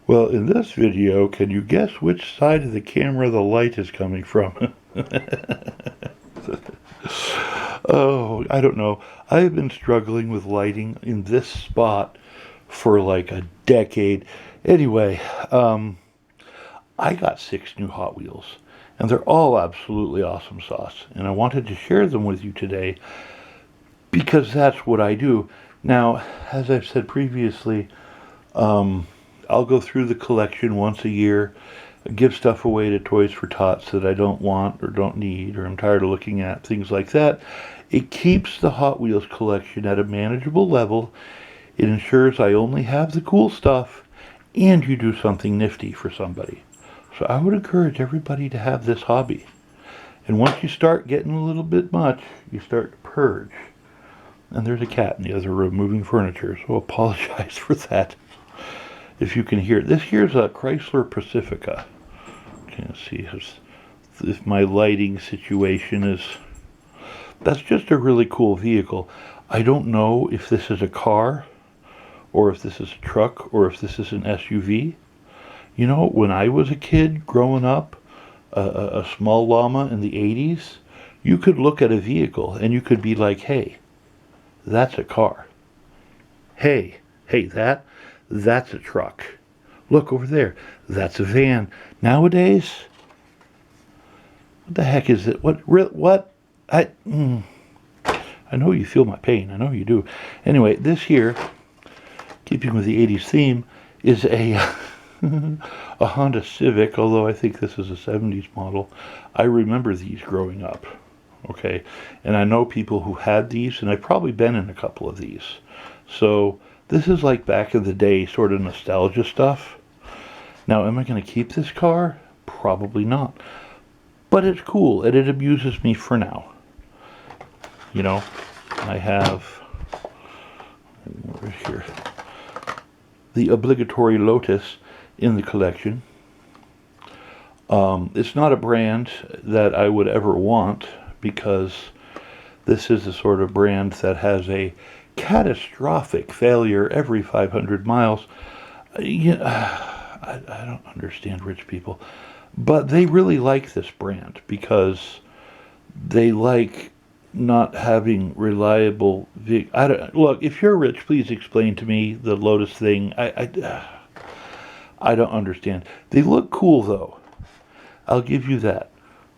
Well, in this video, can you guess which side of the camera the light is coming from? Oh, I don't know. I've been struggling with lighting in this spot for like a decade. Anyway, I got 6 new Hot Wheels, and they're all absolutely awesome sauce. And I wanted to share them with you today because that's what I do. Now, as I've said previously, I'll go through the collection once a year, give stuff away to Toys for Tots that I don't want or don't need or I'm tired of looking at, things like that. It keeps the Hot Wheels collection at a manageable level. It ensures I only have the cool stuff and you do something nifty for somebody. So I would encourage everybody to have this hobby. And once you start getting a little bit much, you start to purge. And there's a cat in the other room moving furniture, so apologize for that. If you can hear it. This here's a Chrysler Pacifica. Can't see if my lighting situation is... That's just a really cool vehicle. I don't know if this is a car, or if this is a truck, or if this is an SUV. You know, when I was a kid growing up, a small llama in the 80s, you could look at a vehicle and you could be like, hey, that's a car. Hey, that's a truck. Look over there. That's a van. Nowadays, what the heck is it? What? I know you feel my pain. I know you do. Anyway, this here, keeping with the 80s theme, is a a Honda Civic, although I think this is a 70s model. I remember these growing up. Okay, and I know people who had these, and I've probably been in a couple of these. So this is like back in the day, sort of nostalgia stuff. Now, am I going to keep this car? Probably not. But it's cool, and it amuses me for now. You know, I have, where's here, the obligatory Lotus in the collection. It's not a brand that I would ever want, because this is the sort of brand that has a catastrophic failure every 500 miles. I don't understand rich people, but they really like this brand because they like not having reliable look, if you're rich, please explain to me the Lotus thing. I don't understand. They look cool though. I'll give you that.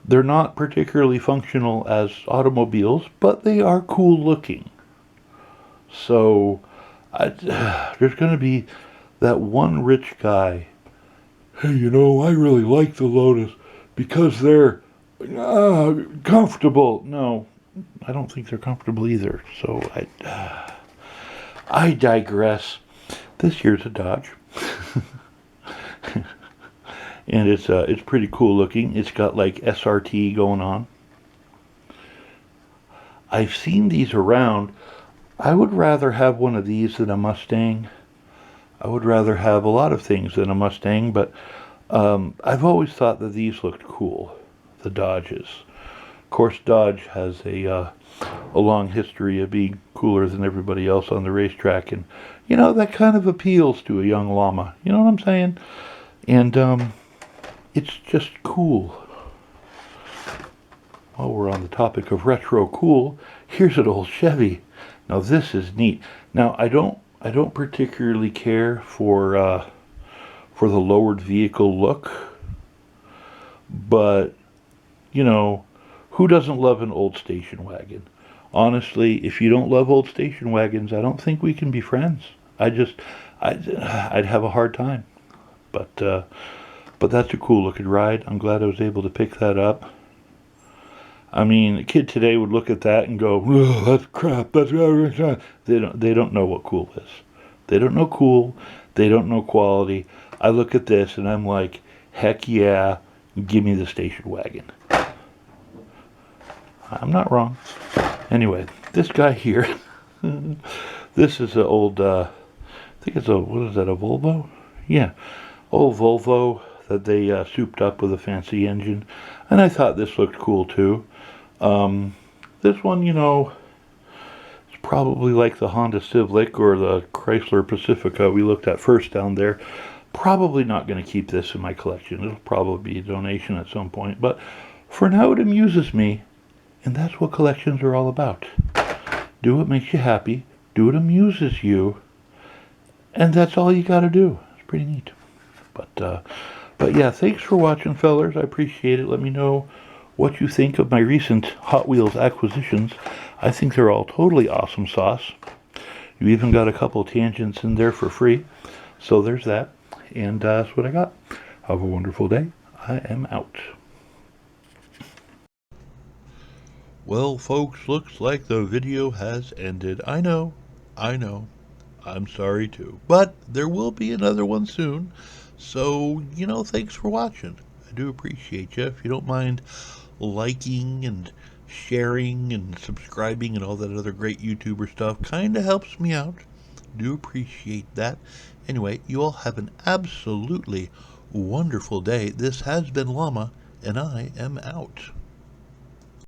They're not particularly functional as automobiles, but they are cool looking. So, there's going to be that one rich guy. Hey, you know, I really like the Lotus because they're comfortable. No, I don't think they're comfortable either. So, I digress. This here's a Dodge. And it's pretty cool looking. It's got like SRT going on. I've seen these around. I would rather have one of these than a Mustang. I would rather have a lot of things than a Mustang, but I've always thought that these looked cool, the Dodges. Of course, Dodge has a long history of being cooler than everybody else on the racetrack, and you know, that kind of appeals to a young llama. You know what I'm saying? And it's just cool. While we're on the topic of retro cool, here's an old Chevy. Now this is neat. Now I don't particularly care for the lowered vehicle look, but you know, who doesn't love an old station wagon? Honestly, if you don't love old station wagons, I don't think we can be friends. I'd have a hard time. But that's a cool looking ride. I'm glad I was able to pick that up. I mean, a kid today would look at that and go, "Oh, that's crap. That's..." They don't know what cool is. They don't know cool. They don't know quality. I look at this and I'm like, heck yeah, give me the station wagon. I'm not wrong. Anyway, this guy here, this is an old, I think it's what is that, a Volvo? Yeah, old Volvo that they souped up with a fancy engine. And I thought this looked cool too. This one, you know, it's probably like the Honda Civic or the Chrysler Pacifica we looked at first down there. probably not going to keep this in my collection. It'll probably be a donation at some point. But for now, it amuses me. And that's what collections are all about. Do what makes you happy. Do what amuses you. And that's all you got to do. It's pretty neat. But yeah, thanks for watching, fellers. I appreciate it. Let me know what you think of my recent Hot Wheels acquisitions. I think they're all totally awesome sauce. You even got a couple tangents in there for free. So there's that. And that's what I got. Have a wonderful day. I am out. Well, folks, looks like the video has ended. I know. I'm sorry too. But there will be another one soon. So, thanks for watching. I do appreciate you. If you don't mind liking and sharing and subscribing and all that other great YouTuber stuff, kind of helps me out. Do appreciate that. Anyway, you all have an absolutely wonderful day. This has been Llama, and I am out.